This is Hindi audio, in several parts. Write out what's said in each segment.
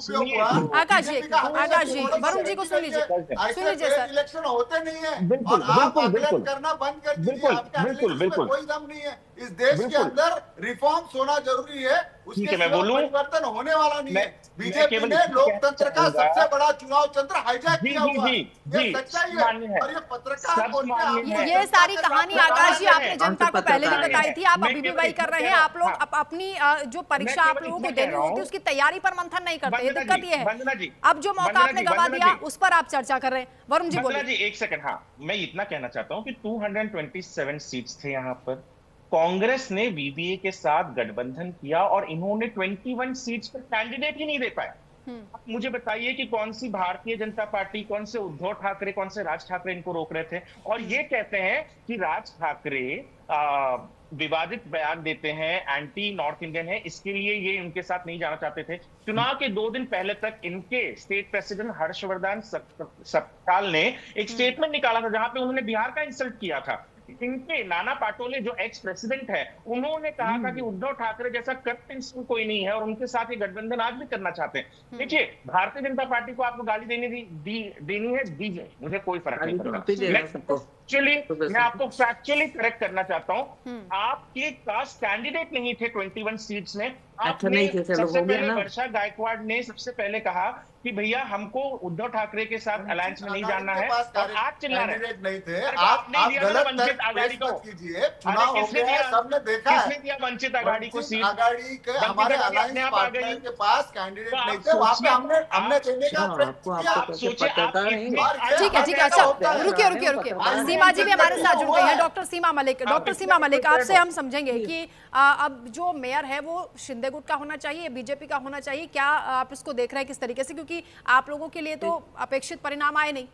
दुरुपयोग हुआ। आकाश जी, वरुण जी को सुन लीजिए सर। इलेक्शन होते नहीं है बिल्कुल, और आप बिल्कुल, आकलन बिल्कुल, करना बंद कर दीजिए। बिल्कुल, आपका बिल्कुल, एनालिसिस में बिल्कुल, कोई दम नहीं है। इस देश के बिल्कुल। अंदर रिफॉर्म्स होना जरूरी है, ठीक उसके है, मैं सिवा बोलूं। परिवर्तन होने वाला नहीं है। मैं बीजेपी केवल ने इतना कहना लोकतंत्र का चाहूंगा। सबसे बड़ा चुनाव तंत्र हाईजैक जी किया जी हुआ जी है। जी, ये सच्चाई सब है। मान्य है, और ये पत्रकार सब बोलते हैं मान्य आपने है। ये सारी जनता से कहानी प्राप्त आकाश जी करना आपने है। जनता को पहले भी बताई थी, आप मैं अभी भी केवल वही इतना कर रहे कह हैं। रहा हूं। आप लोग हाँ, अपनी जो मैं परीक्षा आप केवल लोगों इतना को कह देनी रहा होती है हूं। उसकी तैयारी पर मंथन नहीं करते, ये वंदना दिक्कत जी, ये है। वंदना जी, अब जो मौका वंदना आपने जी, गवा वंदना दिया जी, उस पर आप चर्चा कर रहे हैं। वरुण जी वंदना बोलिए। जी, एक सेकंड। हाँ, मैं इतना कहना चाहता हूं कि 227 सीट्स थे यहाँ पर। कांग्रेस ने वीवीए के साथ गठबंधन किया और इन्होंने 21 सीट्स पर कैंडिडेट ही नहीं दे पाए। आप मुझे बताइए कि कौन सी भारतीय जनता पार्टी, कौन से उद्धव ठाकरे, कौन से राज ठाकरे इनको रोक रहे थे? और ये कहते हैं कि राज ठाकरे आ, विवादित बयान देते हैं, एंटी नॉर्थ इंडियन है, इसके लिए ये इनके साथ नहीं जाना चाहते थे। चुनाव के 2 दिन पहले तक इनके स्टेट प्रेसिडेंट हर्षवर्धन सपकाल ने एक स्टेटमेंट निकाला था जहां पे उन्होंने बिहार का इंसल्ट किया था। इनके नाना पाटोले जो एक्स प्रेसिडेंट है, उन्होंने कहा था कि उद्धव ठाकरे जैसा कट इंसान कोई नहीं है और उनके साथ ये गठबंधन आज भी करना चाहते हैं। देखिए, भारतीय जनता पार्टी को आपको गाली देनी है, दीजिए, मुझे कोई फर्क नहीं पड़ता। मैं आपको फैक्चुअली करेक्ट करना चाहता हूं। आपके पास कैंडिडेट नहीं थे 21 सीट्स में। आपने सबसे पहले वर्षा गायकवाड़ ने सबसे पहले कहा कि भैया हमको उद्धव ठाकरे के साथ अलायंस में नहीं जाना है, और आज चिल्ला रहे कैंडिडेट नहीं थे। आप नहीं दिया गलत वंचित आघाड़ी को कीजिए। चुनाव हो गया है, सबने देखा है। किसने दिया वंचित आघाड़ी को सीट? आघाड़ी के हमारे अलायंस पार्टनर के पास कैंडिडेट नहीं थे। वहां पे हमने देने का प्रयत्न किया। आप सोचिए, ठीक है अच्छा, रुकिए। सीमा जी भी हमारे साथ जुड़ गई हैं। डॉक्टर सीमा मलिक, आपसे हम समझेंगे कि अब जो मेयर है वो शिंदे गुट का होना चाहिए, बीजेपी का होना चाहिए, क्या आप इसको देख रहे हैं किस तरीके से? क्योंकि आप लोगों के लिए तो अपेक्षित परिणाम आए नहीं।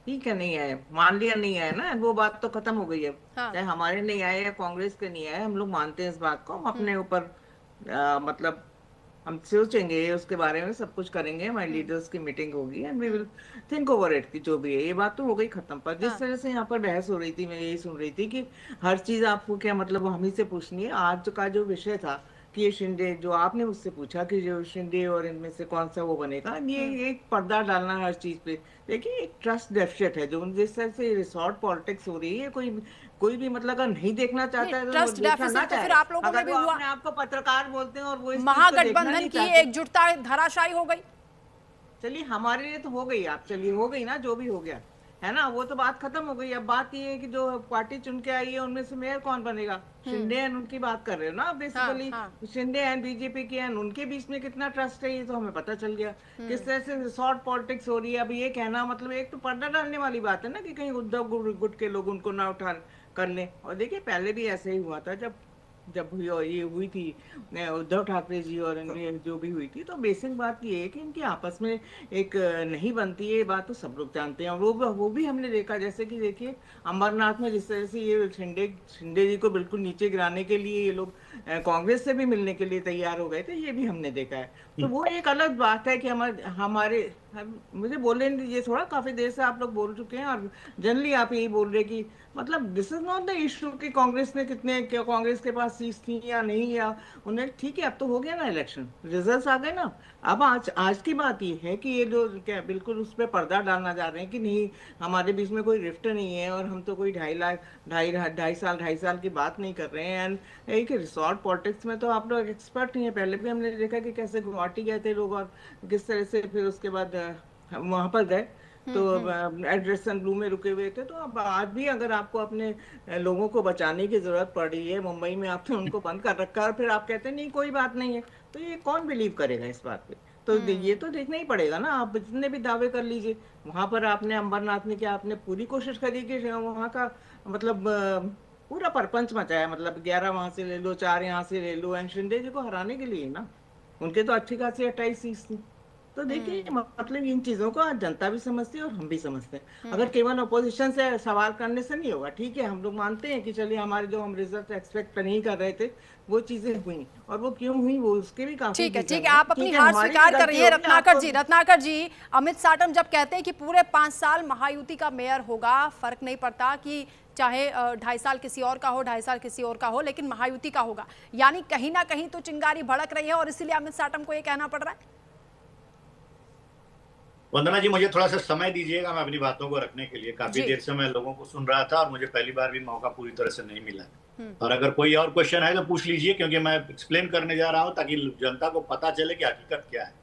ठीक है, नहीं आए, मान लिया नहीं आए ना, वो बात तो खत्म हो गई है। हाँ। चाहे हमारे नहीं आए या कांग्रेस के नहीं आए, हम लोग मानते हैं इस बात को। हम अपने ऊपर मतलब हम सोचेंगे उसके बारे में, सब कुछ करेंगे। हमारी लीडर्स की मीटिंग होगी and we will think over it, की जो भी है। ये बात तो हो गई खत्म। पर जिस तरह से यहाँ पर बहस हो रही थी, मैं यही सुन रही थी कि हर चीज आपको क्या मतलब हम ही से पूछनी है। आज का जो विषय था कि ये शिंदे, जो आपने मुझसे पूछा कि जो शिंदे और इनमें से कौन सा वो बनेगा, ये एक पर्दा डालना हर चीज पे। देखिए, एक ट्रस्ट डेफिसिट है जो जिस तरह से रिसोर्ट पॉलिटिक्स हो रही है। कोई भी मतलब अगर नहीं देखना चाहता है तो ट्रस्ट डेफिसिट तो फिर आप लोगों में भी हुआ। अपने आप को पत्रकार बोलते हैं और वो महागठबंधन की एकजुटता धराशायी हो गई। चलिए, हमारे लिए तो हो गई। आप चलिए, हो गई ना, जो भी हो गया है ना, वो तो बात खत्म हो गई। अब बात ये है कि जो पार्टी चुन के आई है उनमें से मेयर कौन बनेगा। शिंदे एंड उनकी बात कर रहे हो ना बेसिकली। शिंदे एंड बीजेपी के एंड उनके बीच में कितना ट्रस्ट है, ये तो हमें पता चल गया। किस तरह से रिसोर्ट पॉलिटिक्स हो रही है। अब ये कहना मतलब एक तो पर्दा डालने वाली बात है ना, कि कहीं उद्धव गुट के लोग उनको ना उठा कर लें। और देखिए, पहले भी ऐसे ही हुआ था जब ये हुई थी उद्धव ठाकरे जी और इनमें जो भी हुई थी। तो बेसिक बात ये है कि इनकी आपस में एक नहीं बनती है, ये बात तो सब लोग जानते हैं। वो भी हमने देखा, जैसे कि देखिए अमरनाथ में जिस तरह से ये शिंदे जी को बिल्कुल नीचे गिराने के लिए ये लोग कांग्रेस से भी मिलने के लिए तैयार हो गए थे, ये भी हमने देखा है। तो वो एक अलग बात है कि हमारे मुझे बोलने दीजिए थोड़ा। काफी देर से आप लोग बोल चुके हैं और जनरली आप यही बोल रहे कि मतलब this is not the issue कि कांग्रेस ने कांग्रेस के पास सीट थी या नहीं, या उन्हें ठीक है। अब तो हो गया ना, इलेक्शन रिजल्ट्स आ गए ना। अब आज की बात ये है कि ये लोग क्या बिल्कुल उस पर पर्दा डालना चाह रहे हैं कि नहीं, हमारे बीच में कोई रिफ्ट नहीं है और हम तो कोई 2.5 साल की बात नहीं कर रहे हैं। एंड एक रिसोर्ट पॉलिटिक्स में तो आप लोग एक्सपर्ट नहीं है। पहले भी हमने देखा कि कैसे गुवाहाटी गए थे लोग और किस तरह से फिर उसके बाद वहां पर गए तो एड्रेसन ब्लू में रुके हुए थे। तो अब आज भी अगर आपको अपने लोगों को बचाने की जरूरत पड़ रही है, मुंबई में आपने उनको बंद कर रखा है और फिर आप कहते हैं नहीं कोई बात नहीं है, तो ये कौन बिलीव करेगा इस बात पे? तो ये तो देखना ही पड़ेगा ना। आप जितने भी दावे कर लीजिए, वहां पर आपने अंबरनाथ में क्या आपने पूरी कोशिश करी कि वहां का मतलब पूरा परपंच मचाया। मतलब 11 वहां से ले लो, 4 यहाँ से ले लो, एंड शिंदे जी को हराने के लिए ना। उनके तो अच्छी खासी 28 सीट थी। तो देखिए, मतलब इन चीजों को आज जनता भी समझती है और हम भी समझते हैं। अगर केवल अपोजिशन से सवाल करने से नहीं होगा, ठीक है, हम लोग मानते हैं कि चलिए हमारे जो हम रिजल्ट एक्सपेक्ट नहीं कर रहे थे वो चीजें हुई, और वो क्यों हुई वो उसके भी काफी ठीक है, आप अपनी हार स्वीकार कर रही है। रत्नाकर जी, अमित साटम जब कहते हैं कि पूरे 5 साल महायुति का मेयर होगा, फर्क नहीं पड़ता कि चाहे 2.5 साल किसी और का हो, 2.5 साल किसी और का हो, लेकिन महायुति का होगा, यानी कहीं ना कहीं तो चिंगारी भड़क रही है और इसीलिए अमित साटम को ये कहना पड़ रहा है। वंदना जी, मुझे थोड़ा सा समय दीजिएगा मैं अपनी बातों को रखने के लिए। काफी जी। देर से मैं लोगों को सुन रहा था और मुझे पहली बार भी मौका पूरी तरह से नहीं मिला। और अगर कोई और क्वेश्चन है तो पूछ लीजिए, क्योंकि मैं एक्सप्लेन करने जा रहा हूं ताकि जनता को पता चले कि हकीकत क्या है।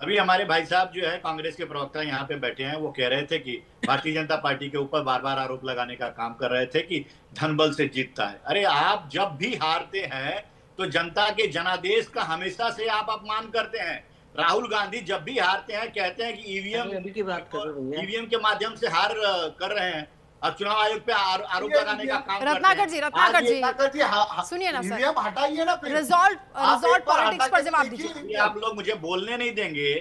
अभी हमारे भाई साहब जो है कांग्रेस के प्रवक्ता यहाँ पे बैठे हैं, वो कह रहे थे कि भारतीय जनता पार्टी के ऊपर बार बार आरोप लगाने का काम कर रहे थे कि धनबल से जीतता है। अरे आप जब भी हारते हैं तो जनता के जनादेश का हमेशा से आप अपमान करते हैं। राहुल गांधी जब भी हारते हैं कहते हैं कि ईवीएम के माध्यम से हार कर रहे हैं और चुनाव आयोग पे आरोप लगाने का काम रत्नाकर जी सुनिए ना सर, ईवीएम हटाइए ना, रिजॉल्ट पॉलिटिक्स पर जवाब दीजिए। आप लोग मुझे बोलने नहीं देंगे।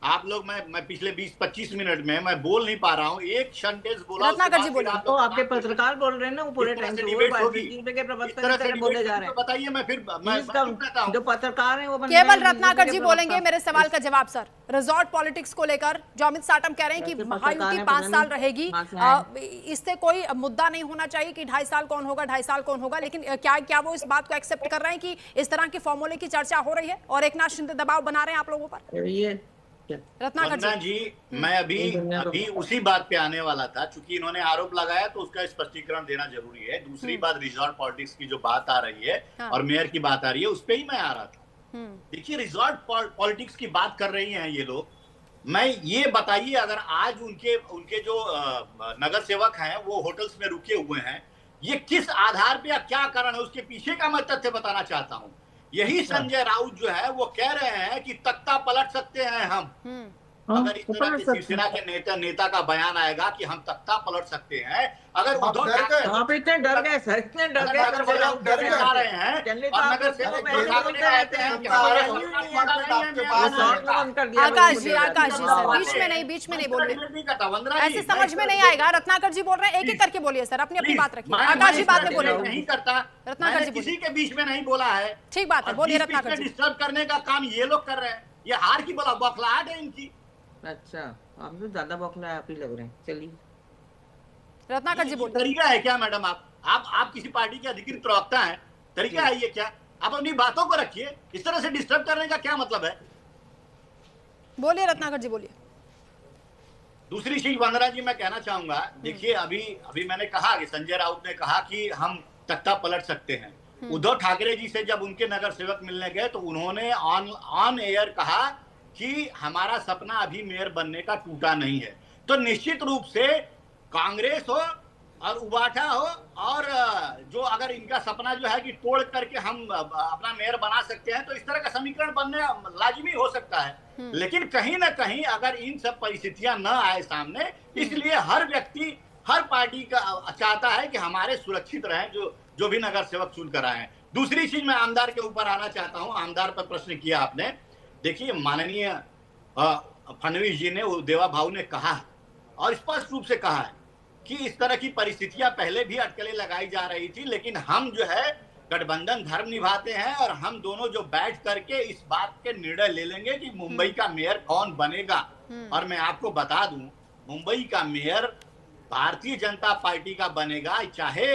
आप लोग मैं पिछले 20-25 मिनट में मैं बोल नहीं पा रहा हूँ, एक सेंटेंस बोला। रत्नाकर जी बोलिए। तो आपके पत्रकार बोल रहे हैं ना, वो पूरे टाइम से बोले जा रहे हैं। बताइए, मैं फिर जो पत्रकार हैं वो केवल रत्नाकर जी बोलेंगे मेरे सवाल का जवाब। सर, रिजॉर्ट पॉलिटिक्स को लेकर जो अमित साटम कह रहे हैं कि महायुति 5 साल रहेगी, इससे कोई मुद्दा नहीं होना चाहिए कि 2.5 साल कौन होगा, 2.5 साल कौन होगा, लेकिन क्या वो इस बात को एक्सेप्ट कर रहे हैं कि इस तरह के फॉर्मूले की चर्चा हो रही है और एकनाथ शिंदे दबाव बना रहे हैं आप लोगों पर? रत्नाकर जी, मैं अभी उसी बात पे आने वाला था। चूंकि इन्होंने आरोप लगाया तो उसका स्पष्टीकरण देना जरूरी है। दूसरी बात, रिजॉर्ट पॉलिटिक्स की जो बात आ रही है और मेयर की बात आ रही है, उस पे ही मैं आ रहा था। देखिए, रिजॉर्ट पॉलिटिक्स की बात कर रही हैं ये लोग। मैं ये बताइए, अगर आज उनके जो नगर सेवक हैं वो होटल्स में रुके हुए हैं, ये किस आधार पे या क्या कारण है, उसके पीछे का मैं तथ्य बताना चाहता हूँ। यही संजय राउत जो है वो कह रहे हैं कि तख्ता पलट सकते हैं हम। अगर इस तरह के शिवसेना के नेता का बयान आएगा कि हम तख्ता पलट सकते हैं, अगर उद्धव ठाकरे इतने डर गए सर, इतने डर गए आ रहे हैं और नगर सेवक कहते हैं कि हमारे आकाश जी सर, बीच में नहीं बोलिए, ऐसे समझ में नहीं आएगा। रत्नाकर जी बोल रहे हैं, एक एक करके बोलिए सर, अपनी बात रखिए। आकाश जी बाद में बोलिए। नहीं करता, रत्नाकर जी किसी के बीच में नहीं बोला है। ठीक बात है, बोलिए रत्नाकर जी। डिस्टर्ब करने का काम ये लोग कर रहे हैं, ये हार की बौखलाहट है इनकी। अच्छा, आप तो ज्यादा बौखला आप ही लग रहे हैं। चलिए रत्नाकर जी बोलिए। तरीका है क्या मैडम? आप किसी पार्टी के अधिकृत प्रवक्ता हैं, तरीका है ये क्या? आप अपनी बातों को रखिए, इस तरह से डिस्टर्ब करने का क्या मतलब है? बोलिए रत्नाकर जी, बोलिए। दूसरी चीज वंदना जी मैं कहना चाहूंगा, देखिए अभी मैंने कहा कि संजय राउत ने कहा कि हम तख्ता पलट सकते हैं। उद्धव ठाकरे जी से जब उनके नगर सेवक मिलने गए तो उन्होंने ऑन एयर कहा कि हमारा सपना अभी मेयर बनने का टूटा नहीं है। तो निश्चित रूप से कांग्रेस हो और उबाठा हो और जो अगर इनका सपना जो है कि तोड़ करके हम अपना मेयर बना सकते हैं, तो इस तरह का समीकरण बनने लाजिमी हो सकता है। लेकिन कहीं ना कहीं अगर इन सब परिस्थितियां न आए सामने, इसलिए हर व्यक्ति हर पार्टी का चाहता है कि हमारे सुरक्षित रहें जो भी नगर सेवक चुन कर आए हैं। दूसरी चीज मैं आमदार के ऊपर आना चाहता हूं। आमदार पर प्रश्न किया आपने। देखिए, माननीय फडणवीस जी ने, देवा भाऊ ने कहा है और स्पष्ट रूप से कहा है कि इस तरह की परिस्थितियां पहले भी अटकलें लगाई जा रही थी, लेकिन हम जो है गठबंधन धर्म निभाते हैं और हम दोनों जो बैठ करके इस बात के निर्णय ले लेंगे कि मुंबई का मेयर कौन बनेगा। और मैं आपको बता दूं, मुंबई का मेयर भारतीय जनता पार्टी का बनेगा, चाहे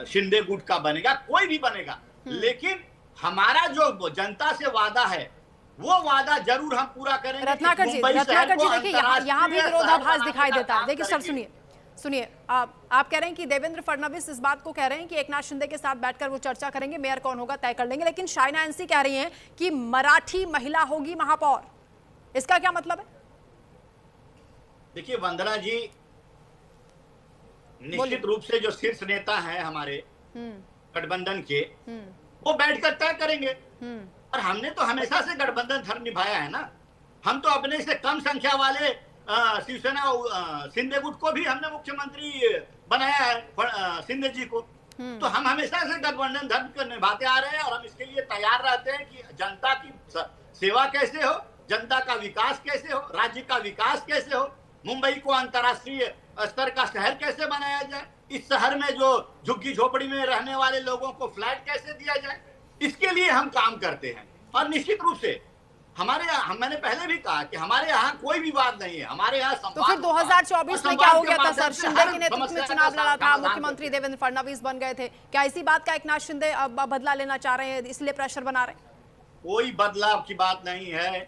शिंदे गुट का बनेगा, कोई भी बनेगा, लेकिन हमारा जो जनता से वादा है वो वादा जरूर हम पूरा करेंगे। रत्नाकर जी देखिए, यहाँ भी विरोधाभास दिखाई देता है। देखिए सर, सुनिए, आप कह रहे हैं कि देवेंद्र फडणवीस इस बात को कह रहे हैं कि एकनाथ शिंदे के साथ बैठकर वो चर्चा करेंगे, मेयर कौन होगा तय कर लेंगे, लेकिन शाइना एनसी कह रही हैं कि मराठी महिला होगी महापौर। इसका क्या मतलब है? देखिए वंदना जी, निश्चित रूप से जो शीर्ष नेता हैं हमारे गठबंधन के, वो बैठकर तय करेंगे। और हमने तो हमेशा से गठबंधन धर्म निभाया है ना। हम तो अपने से कम संख्या वाले शिवसेना शिंदे गुट को भी हमने मुख्यमंत्री बनाया है, शिंदे जी को। तो हम हमेशा से गठबंधन धर्म को निभाते आ रहे हैं और हम इसके लिए तैयार रहते हैं कि जनता की सेवा कैसे हो, जनता का विकास कैसे हो, राज्य का विकास कैसे हो, मुंबई को अंतर्राष्ट्रीय स्तर का शहर कैसे बनाया जाए, इस शहर में जो झुग्गी झोपड़ी में रहने वाले लोगों को फ्लैट कैसे दिया जाए, इसके लिए हम काम करते हैं। और निश्चित रूप से हमारे यहाँ, मैंने पहले भी कहा कि हमारे यहाँ कोई विवाद नहीं है, हमारे यहाँ। तो फिर 2024 में क्या हो गया था सर? शिंदे के नेतृत्व में चुनाव लड़ा था, मुख्यमंत्री देवेंद्र फडणवीस बन गए थे। क्या इसी बात का एकनाथ शिंदे अब बदला लेना चाह रहे हैं, इसलिए प्रेशर बना रहे हैं? कोई बदलाव की बात नहीं है।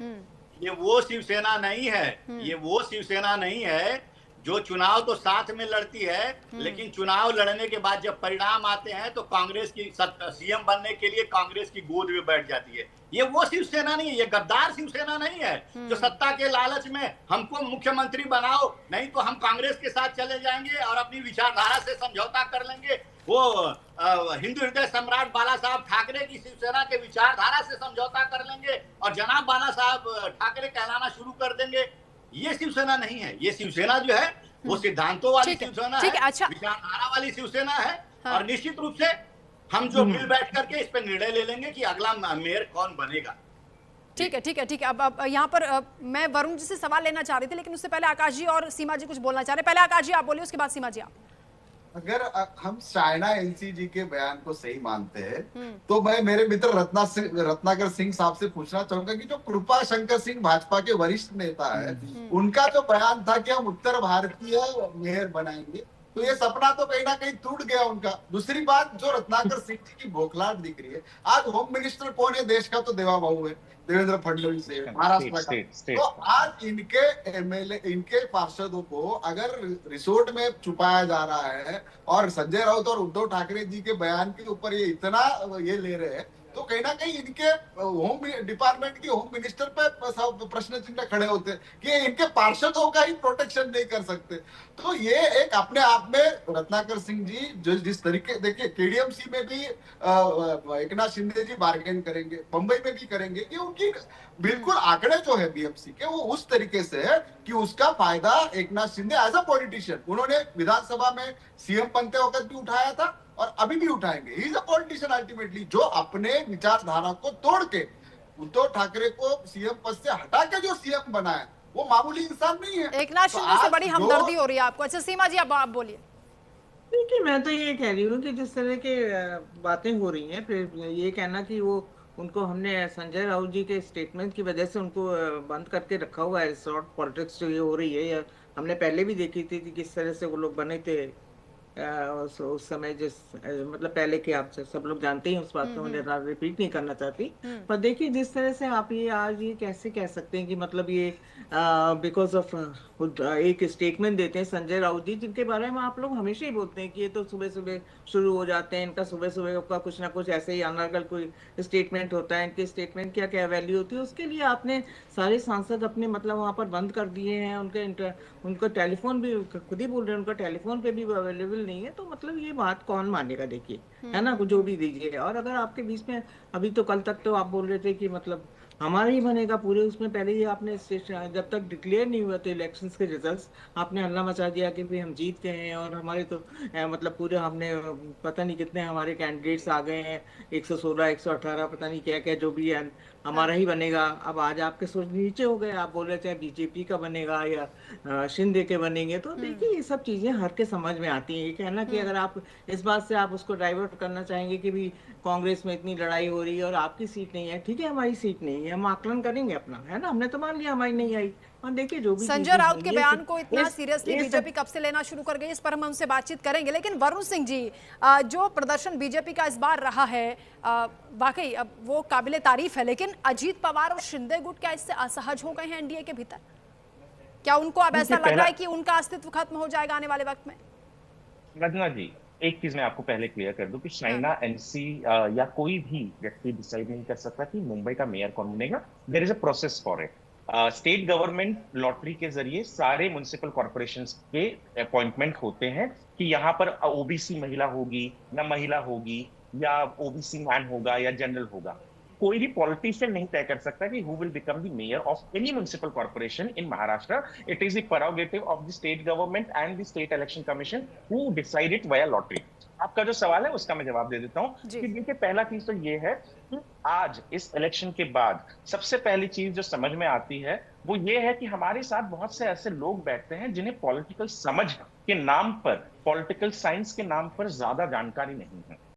ये वो शिवसेना नहीं है, ये वो शिवसेना नहीं है जो चुनाव तो साथ में लड़ती है, लेकिन चुनाव लड़ने के बाद जब परिणाम आते हैं तो कांग्रेस की सीएम बनने के लिए कांग्रेस की गोद में बैठ जाती है। ये वो शिवसेना नहीं है, ये गद्दार शिवसेना नहीं है जो सत्ता के लालच में हमको मुख्यमंत्री बनाओ, नहीं तो हम कांग्रेस के साथ चले जाएंगे और अपनी विचारधारा से समझौता कर लेंगे। वो हिंदू हृदय सम्राट बाला साहब ठाकरे की शिवसेना के विचारधारा से समझौता कर लेंगे और जनाब बाला साहब ठाकरे कहलाना शुरू कर देंगे। ये शिवसेना नहीं है, ये शिवसेना जो है वो सिद्धांतों वाली शिवसेना है, अच्छा। विचारधारा वाली शिवसेना है। हाँ। और निश्चित रूप से हम जो मिल बैठ करके इस पर निर्णय ले लेंगे कि अगला मेयर कौन बनेगा। ठीक है ठीक है ठीक है। अब यहाँ पर मैं वरुण जी से सवाल लेना चाह रही थी, लेकिन उससे पहले आकाश जी और सीमा जी कुछ बोलना चाह रहे हैं। पहले आकाश जी आप बोलिए, उसके बाद सीमा जी आप। अगर हम चाइना एलसी जी के बयान को सही मानते हैं तो मैं मेरे मित्र रत्नाकर सिंह साहब से पूछना चाहूंगा कि जो कृपा शंकर सिंह भाजपा के वरिष्ठ नेता है, उनका जो बयान था कि हम उत्तर भारतीय मेयर बनाएंगे, तो ये सपना तो कहीं ना कहीं टूट गया उनका। दूसरी बात, जो रत्नाकर सिंह जी की बौखलाहट दिख रही है, आज होम मिनिस्टर कौन है देश का? तो देवा बाबू है, देवेंद्र फडणवीस है महाराष्ट्र का। तो आज इनके एमएलए, इनके पार्षदों को अगर रिसोर्ट में छुपाया जा रहा है और संजय राउत और उद्धव ठाकरे जी के बयान के ऊपर ये इतना ये ले रहे हैं, तो कहीं ना कहीं इनके होम डिपार्टमेंट की होम मिनिस्टर पे प्रश्न चिन्ह खड़े होते हैं कि इनके पार्षदों का ही प्रोटेक्शन नहीं कर सकते। तो ये एक अपने आप में रत्नाकर सिंह जी जो जिस तरीके, देखिए केडीएमसी में भी एकनाथ शिंदे जी बार्गेन करेंगे, मुंबई में भी करेंगे, कि उनकी बिल्कुल आंकड़े जो है बीएमसी के वो उस तरीके से है कि उसका फायदा Eknath Shinde as a politician, उन्होंने विधानसभा में सीएम बनते वक्त भी उठाया था और अभी भी उठाएंगे। He is a politician ultimately, जो अपने विचारधारा को तोड़ के उद्धव ठाकरे को सीएम पद से हटा के जो सीएम बनाया, वो मामूली इंसान नहीं है। एकनाथ शिंदे से बड़ी हमदर्दी हो रही है आपको। अच्छा सीमा जी आप बोलिए। देखिए मैं तो ये कह रही हूँ कि जिस तरह के बातें हो रही हैं, फिर ये कहना कि वो उनको हमने संजय राउत जी के स्टेटमेंट की वजह से उनको बंद करके रखा हुआ है, शॉर्ट पॉलिटिक्स जो ये हो रही है, या हमने पहले भी देखी थी कि किस तरह से वो लोग बने थे उस समय, जिस मतलब पहले के आप सब लोग जानते हैं, उस बात को मैं रिपीट नहीं करना चाहती। पर देखिए जिस तरह से आप ये आज ये कैसे कह सकते हैं कि मतलब ये बिकॉज ऑफ एक स्टेटमेंट देते हैं संजय राउत जी, जिनके बारे में आप लोग हमेशा ही बोलते हैं कि ये तो सुबह सुबह शुरू हो जाते हैं, इनका सुबह सुबह का कुछ ना कुछ ऐसे ही अनर्गल कोई स्टेटमेंट होता है, इनके स्टेटमेंट क्या क्या वैल्यू होती है, उसके लिए आपने सारे सांसद अपने मतलब वहाँ पर बंद कर दिए हैं। उनका टेलीफोन भी खुद ही बोल रहे हैं, उनका टेलीफोन पे भी अवेलेबल नहीं है। तो मतलब ये बात कौन मानेगा? देखिए है ना, जो भी दीजिए। और अगर आपके बीच में अभी तो कल तक तो आप बोल रहे थे कि मतलब हमारा ही बनेगा पूरे, उसमें पहले ही आपने जब तक डिक्लेयर नहीं हुए थे इलेक्शंस के रिजल्ट्स, आपने हल्ला मचा दिया कि भाई हम जीत गए हैं और हमारे तो मतलब पूरे हमने पता नहीं कितने हमारे कैंडिडेट्स आ गए हैं, 116 118 पता नहीं क्या क्या जो भी है, हमारा ही बनेगा। अब आज आपके सोच नीचे हो गए, आप बोल रहे थे बीजेपी का बनेगा या शिंदे के बनेंगे। तो देखिए ये सब चीजें हर के समझ में आती हैं। ये कहना कि अगर आप इस बात से आप उसको डाइवर्ट करना चाहेंगे कि भी कांग्रेस में इतनी लड़ाई हो रही है और आपकी सीट नहीं है, ठीक है हमारी सीट नहीं है, हम आकलन करेंगे अपना, है ना, हमने तो मान लिया हमारी नहीं आई। और देखिए जो भी संजय राउत के बयान को इतना सीरियसली बीजेपी कब से लेना शुरू कर गई, इस पर हम उनसे बातचीत करेंगे। लेकिन वरुण सिंह जी, जो प्रदर्शन बीजेपी का इस बार रहा है वाकई अब वो काबिले तारीफ है, लेकिन अजीत पवार और शिंदे गुट क्या इससे असहज हो गए हैं एनडीए के भीतर? क्या उनको अब ऐसा लग रहा है कि उनका अस्तित्व खत्म हो जाएगा आने वाले वक्त में? रजना जी, एक चीज मैं आपको पहले क्लियर कर दूं कि चाइना एनसी या कोई भी व्यक्ति डिसाइड नहीं कर सकता कि मुंबई का मेयर कौन बनेगा। There is a process for it. State government lottery के जरिए सारे म्युनिसिपल कॉर्पोरेशंस के अपॉइंटमेंट होते हैं कि यहाँ पर ओबीसी महिला होगी या महिला होगी या ओबीसी मैन होगा या जनरल होगा। कोई भी पॉलिटिशियन नहीं तय कर सकता कि who will become the mayor of any municipal corporation in Maharashtra. It is the prerogative of the state government and the state election commission who decide it via lottery. आपका जो सवाल है उसका मैं जवाब दे देता हूँ कि देखिए पहला चीज तो ये है कि आज इस इलेक्शन के बाद सबसे पहली चीज जो समझ में आती है वो ये है कि हमारे साथ बहुत से ऐसे लोग बैठते हैं जिन्हें पॉलिटिकल समझ के नाम पर, पॉलिटिकल साइंस के नाम पर ज्यादा जानकारी नहीं है।